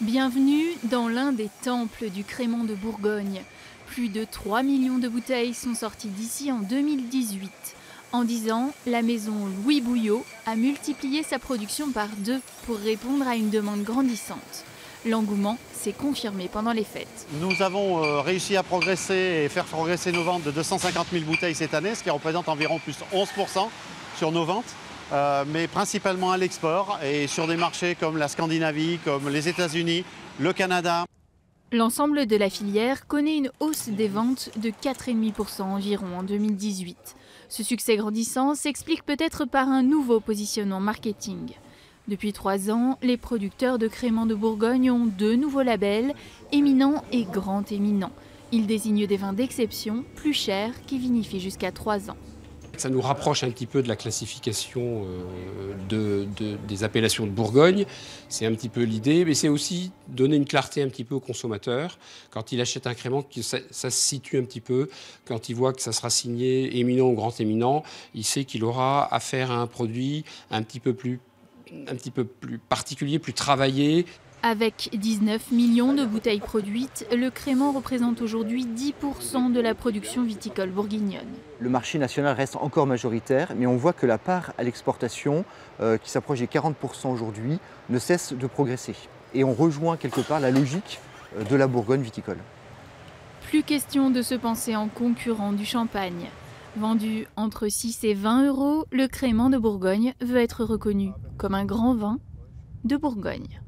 Bienvenue dans l'un des temples du crément de Bourgogne. Plus de 3 millions de bouteilles sont sorties d'ici en 2018. En 10 ans, la maison Louis Bouillot a multiplié sa production par 2 pour répondre à une demande grandissante. L'engouement s'est confirmé pendant les fêtes. Nous avons réussi à progresser et faire progresser nos ventes de 250 000 bouteilles cette année, ce qui représente environ plus 11% sur nos ventes, mais principalement à l'export et sur des marchés comme la Scandinavie, comme les États-Unis, le Canada. L'ensemble de la filière connaît une hausse des ventes de 4,5% environ en 2018. Ce succès grandissant s'explique peut-être par un nouveau positionnement marketing. Depuis 3 ans, les producteurs de crément de Bourgogne ont 2 nouveaux labels, éminent et grand éminent. Ils désignent des vins d'exception, plus chers, qui vinifient jusqu'à 3 ans. Ça nous rapproche un petit peu de la classification des appellations de Bourgogne. C'est un petit peu l'idée, mais c'est aussi donner une clarté un petit peu au consommateur. Quand il achète un crément, que ça se situe un petit peu. Quand il voit que ça sera signé éminent ou grand éminent, il sait qu'il aura affaire à un produit un petit peu plus particulier, plus travaillé. Avec 19 millions de bouteilles produites, le crément représente aujourd'hui 10% de la production viticole bourguignonne. Le marché national reste encore majoritaire, mais on voit que la part à l'exportation, qui s'approche des 40% aujourd'hui, ne cesse de progresser. Et on rejoint quelque part la logique de la Bourgogne viticole. Plus question de se penser en concurrent du champagne. Vendu entre 6 et 20 euros, le crément de Bourgogne veut être reconnu comme un grand vin de Bourgogne.